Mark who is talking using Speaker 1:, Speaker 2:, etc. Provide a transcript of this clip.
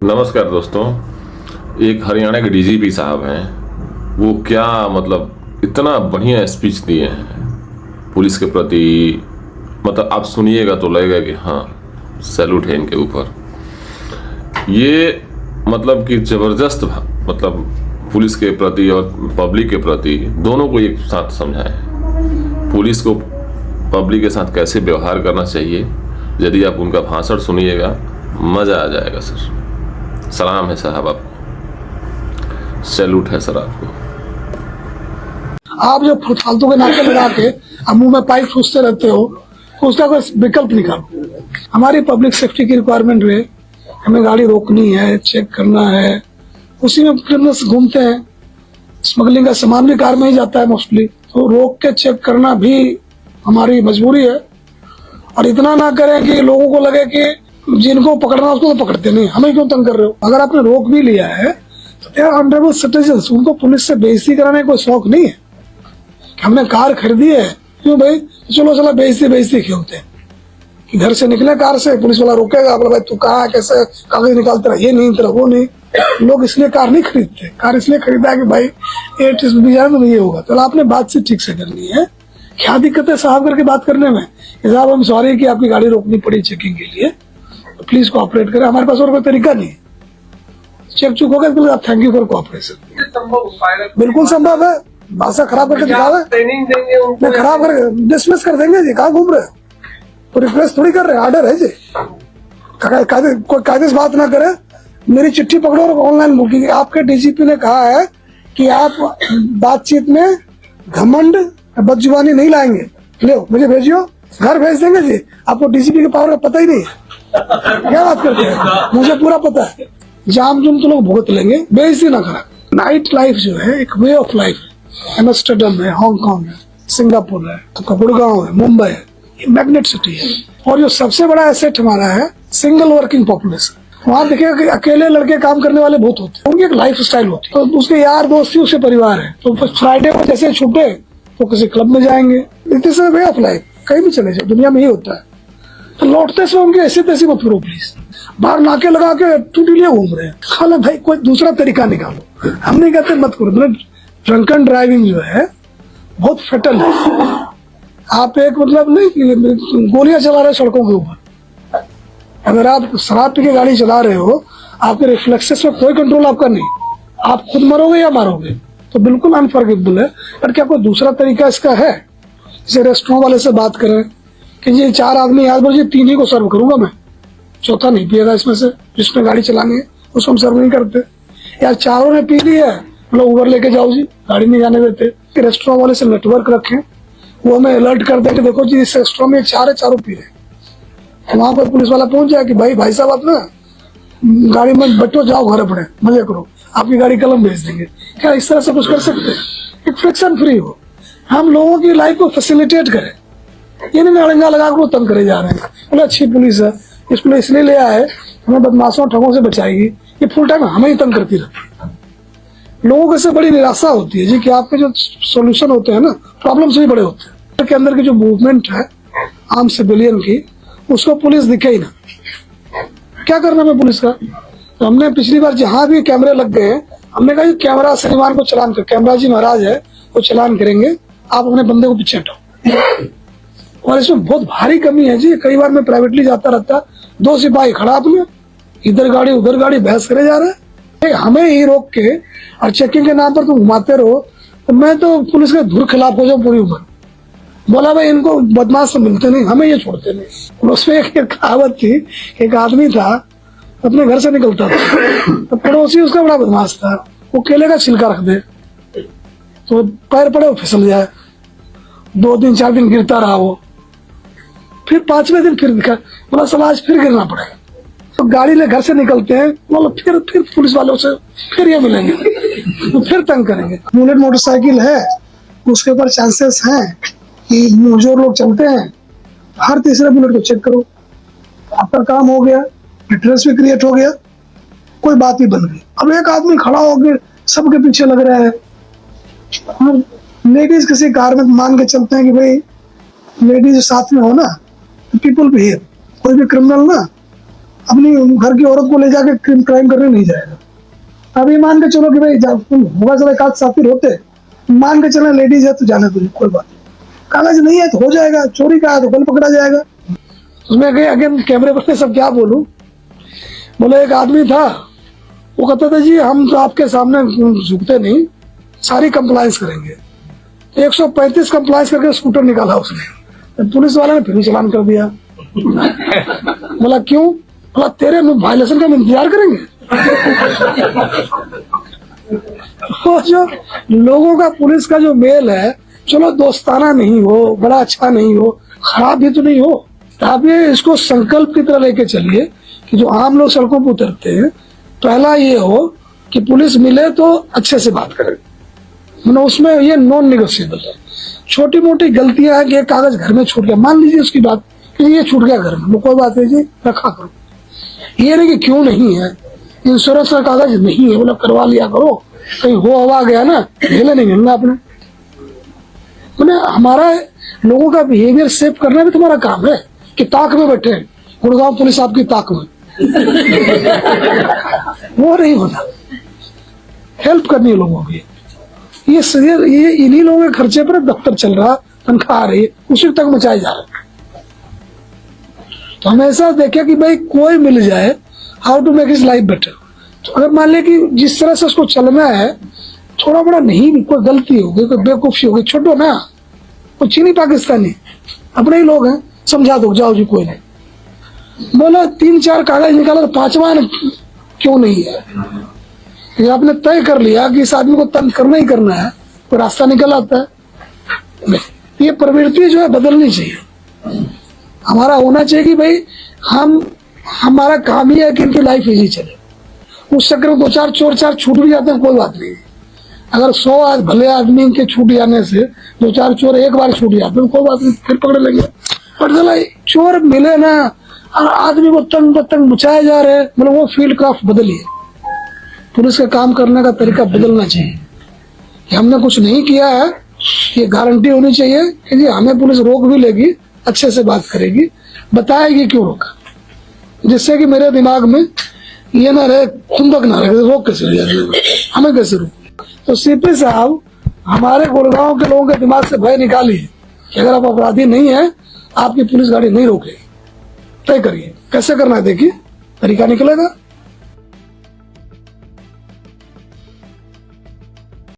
Speaker 1: नमस्कार दोस्तों। एक हरियाणा के डीजीपी साहब हैं, वो क्या मतलब इतना बढ़िया स्पीच दिए हैं पुलिस के प्रति। मतलब आप सुनिएगा तो लगेगा कि हाँ, सैल्यूट है इनके ऊपर। ये मतलब कि जबरदस्त मतलब पुलिस के प्रति और पब्लिक के प्रति दोनों को एक साथ समझाएं। पुलिस को पब्लिक के साथ कैसे व्यवहार करना चाहिए, यदि आप उनका भाषण सुनिएगा मजा आ जाएगा सर। सलाम है साहब, आपको सैल्यूट है सर आपको।
Speaker 2: आप जो फालतू के नाके लगा के अब मुंह में पाइप ठूसते रहते हो तो उसका कोई विकल्प निकालो। हमारी पब्लिक सेफ्टी की रिक्वायरमेंट में हमें गाड़ी रोकनी है, चेक करना है। उसी में क्रिमिनल्स घूमते हैं, स्मगलिंग का सामान भी कार में ही जाता है मोस्टली, तो रोक के चेक करना भी हमारी मजबूरी है। और इतना ना करें कि लोगों को लगे कि जिनको पकड़ना उसको तो पकड़ते नहीं, हमें क्यों तंग कर रहे हो। अगर आपने रोक भी लिया है तो दे आर ऑनरेबल सिटीजन्स, उनको पुलिस से बेइज्जती कराने का कोई शौक नहीं है। हमने कार खरीदी है, क्यों भाई, चलो चलो बेइज्जती खेलते हैं कि घर से निकले कार से, पुलिस वाला रोकेगा, बोला भाई तू कहाँ है, कैसे कागज निकालता रहा, ये नहीं तेरा वो नहीं। लोग इसलिए कार नहीं खरीदते, कार इसलिए खरीदा है कि भाई ये तो ये होगा। चलो आपने बात से ठीक से करनी है, क्या दिक्कत है साहब करके बात करने में। साहब हम सॉरी कि आपकी गाड़ी रोकनी पड़ी चेकिंग के लिए, तो प्लीज कोऑपरेट करें, हमारे पास और कोई तरीका नहीं है। चेक चुक हो गया, आप थैंक यू फॉर कोऑपरेशन। बिल्कुल संभव है, भाषा खराब करके दिखावे,
Speaker 3: ट्रेनिंग देंगे उनको,
Speaker 2: खराब करके डिसमिस कर देंगे जी। कहाँ घूम रहे हो, तो रिक्वेस्ट थोड़ी कर रहे हैं, ऑर्डर है जी। कोई कायदे से बात ना करे, मेरी चिट्ठी पकड़ो और ऑनलाइन बुकिंग। आपके डीजीपी ने कहा है कि आप बातचीत में घमंड बदजुबानी नहीं लाएंगे। ले मुझे भेजियो, घर भेज देंगे जी। आपको डीजीपी के पावर का पता ही नहीं है, क्या बात करते हैं, मुझे पूरा पता है। जाम जुम तो लोग भुगत लेंगे, बेइज्जती ना करा। नाइट लाइफ जो है एक वे ऑफ लाइफ है। एम्स्टर्डम है, हांगकांग है, सिंगापुर है, गुड़गांव है, मुंबई है, ये मैग्नेट सिटी है। और जो सबसे बड़ा एसेट हमारा है सिंगल वर्किंग पॉपुलेशन। वहाँ देखिएगा कि अकेले लड़के काम करने वाले बहुत होते हैं, उनकी एक लाइफ स्टाइल होती है, तो उसके यार दोस्त ही उसके परिवार है। तो फ्राइडे को जैसे छूटे तो किसी क्लब में जाएंगे, it is a way of life. कहीं भी चले जाए दुनिया में ही होता है। तो लौटते से उनके ऐसे तैसे मत करो प्लीज, बाहर नाके लगा के टूटी लिए घूम रहे हैं। खाना भाई कोई दूसरा तरीका निकालो। हम नहीं कहते मत करो, मतलब ड्रंकन ड्राइविंग जो है बहुत फेटल है। आप एक मतलब नहीं गोलियां चला रहे सड़कों के ऊपर। अगर आप शराब पी के गाड़ी चला रहे हो, आपके रिफ्लेक्सेस में कोई कंट्रोल आपका नहीं, आप खुद मरोगे या मारोगे, तो बिल्कुल अनफॉरगिवेबल है। पर क्या कोई दूसरा तरीका इसका है? जैसे रेस्टोरेंट वाले से बात करें कि ये 4 आदमी याद बोलिए 3 ही को सर्व करूंगा मैं, चौथा नहीं पिएगा इसमें से, जिसमें गाड़ी चलानी है उसको हम सर्व नहीं करते। यार चारों ने पी ली है, मतलब उबर लेके जाओ जी, गाड़ी नहीं जाने देते। रेस्टोरेंट वाले से नेटवर्क रखें, वो हमें अलर्ट कर दे कि देखो जी इस रेस्टोरेंट में 4 है, चारों पी रहे। तो वहां पर पुलिस वाला पहुंच जाए कि भाई साहब आप ना गाड़ी में बैठो, जाओ घर अपने मजे करो, आपकी गाड़ी कलम भेज देंगे। क्या इस तरह से कुछ कर सकते हैं? एक फ्रिक्शन फ्री हो, हम लोगों की लाइफ को फैसिलिटेट करें, ये नहीं अड़ंगा लगा कर तंग करे जा रहे हैं। बोले अच्छी पुलिस है, इस पुलिस इसलिए ले आए हमें बदमाशों ठगों से बचाएगी, ये फुल टाइम हमें ही तंग करती रहती है। लोगों को इससे बड़ी निराशा होती है जी कि आपके जो सॉल्यूशन होते हैं ना, प्रॉब्लम से भी बड़े होते हैं। के अंदर की जो मूवमेंट है आम सिविलियन की, उसको पुलिस दिखे ही ना। क्या करना है पुलिस का? तो हमने पिछली बार जहां भी कैमरे लग गए, हमने कहा कैमरा शनिवार को चलान कर, कैमरा जी महाराज है वो चलान करेंगे, आप अपने बंदे को पीछे हटाओ। और इसमें बहुत भारी कमी है जी। कई बार मैं प्राइवेटली जाता रहता, 2 सिपाही खड़ा अपने, इधर गाड़ी उधर गाड़ी, बहस करे जा रहा है। हमें ही रोक के और चेकिंग के नाम पर तुम घुमाते रहो, तो मैं तो पुलिस के धुर खिलाफ हो जाऊं पूरी उम्र। बोला भाई इनको बदमाश तो मिलते नहीं, हमें ये छोड़ते नहीं। उसमें एक कहावत थी, एक आदमी था अपने घर से निकलता था, तो पड़ोसी उसका बड़ा बदमाश था, वो केले का छिलका रख दे तो पैर पड़े वो फिसल जाए। 2 दिन 4 दिन गिरता रहा वो, फिर 5वें दिन फिर दिखा, बोला साला आज फिर गिरना पड़ेगा। तो गाड़ी ले घर से निकलते हैं, बोलो फिर पुलिस वालों से फिर ये मिलेंगे, तो फिर तंग करेंगे। बुलेट मोटरसाइकिल है, उसके ऊपर चांसेस हैं कि जो लोग चलते हैं हर तीसरे बुलेट को चेक करो। आपका काम हो गया, एड्रेस भी क्रिएट हो गया, कोई बात ही बन गई। अब एक आदमी खड़ा होकर सबके पीछे लग रहा है। और लेडीज किसी कार में मान के चलते हैं कि भाई लेडीज साथ में हो ना, पीपल बिहेव। कोई भी क्रिमिनल ना अपनी घर की औरत को ले जाके क्राइम करने नहीं जाएगा। अभी मान के चलो कि भाई होगा चलो एक आध साथी होते, मान के चले लेडीज है तो जाने दो, कोई बात नहीं, कागज नहीं है तो हो जाएगा, चोरी का है तो कल पकड़ा जाएगा। उसमें गए अगेन कैमरे पर सब क्या बोलूं, बोले एक आदमी था, वो कहता था जी हम तो आपके सामने झुकते नहीं, सारी कंप्लायंस करेंगे। 135 कंप्लायंस करके स्कूटर निकाला उसने, पुलिस वाले ने फिर चालान कर दिया। बोला क्यों? बोला तेरे वायलेशन का हम इंतजार करेंगे। तो जो लोगों का पुलिस का जो मेल है, चलो दोस्ताना नहीं हो, बड़ा अच्छा नहीं हो, खराब भी तो नहीं हो, आप ये इसको संकल्प की तरह लेके चलिए कि जो आम लोग सड़कों पर उतरते हैं, पहला ये हो कि पुलिस मिले तो अच्छे से बात करें, मतलब उसमें ये नॉन निगोशिएबल है। छोटी मोटी गलतियां हैं कि एक कागज घर में छूट गया, मान लीजिए उसकी बात कि ये छूट गया घर में, कोई बात नहीं जी, रखा करो। ये नहीं कि क्यों नहीं है, इंश्योरेंस का कागज नहीं है, बोला करवा लिया करो, कहीं हो हवा गया ना ढेले नहीं मिलना अपने। मैंने हमारा लोगों का बिहेवियर सेव करना भी तुम्हारा काम है कि ताक में बैठे हैं, गुड़गांव पुलिस आपकी ताक में। वो नहीं होता, हेल्प करनी है लोगों की। ये इन्हीं लोगों के खर्चे पर दफ्तर चल रहा, तनख्वाह आ रही है, उसी तक मचाए जा रहा है। तो हमेशा देखे कि भाई कोई मिल जाए, how to make his life better. तो अगर मान लिया कि जिस तरह से उसको चलना है, थोड़ा बड़ा नहीं भी, कोई गलती हो गई, कोई बेवकूफी हो गई, छोड़ो ना, वो चीनी पाकिस्तानी अपने ही लोग हैं, समझा दो, जाओ जी कोई नहीं। बोला 3-4 कागज निकाला तो 5वां क्यों नहीं है? ये आपने तय कर लिया कि इस आदमी को तंग करना ही करना है, तो रास्ता निकल आता है। ये प्रवृत्ति जो है बदलनी चाहिए। हमारा होना चाहिए कि भाई हमारा काम ही है कि इनकी लाइफ इजी चले। उस चक्कर में 2-4 चोर 4 छूट भी जाते हैं, कोई बात नहीं। अगर 100 भले आदमी के छूट जाने से 2-4 चोर एक बार छूट जाते हैं, कोई बात नहीं, फिर पकड़ लेंगे। पर चला चोर मिले ना और आदमी को तंग मचाए जा रहे, मतलब वो फील्ड क्राफ्ट बदलिए। पुलिस का काम करने का तरीका बदलना चाहिए कि हमने कुछ नहीं किया है, ये गारंटी होनी चाहिए कि हमें पुलिस रोक भी लेगी, अच्छे से बात करेगी, बताएगी क्यों रोका, जिससे कि मेरे दिमाग में ये ना रहे, खुंदक ना रहे, रोक कैसे लिया, हमें कैसे रोक। तो सीपी साहब हमारे गुड़गांव के लोगों के दिमाग से भय निकालिए कि अगर आप अपराधी नहीं है, आपकी पुलिस गाड़ी नहीं रोकेगी। तय करिए कैसे करना है, देखिए तरीका निकलेगा।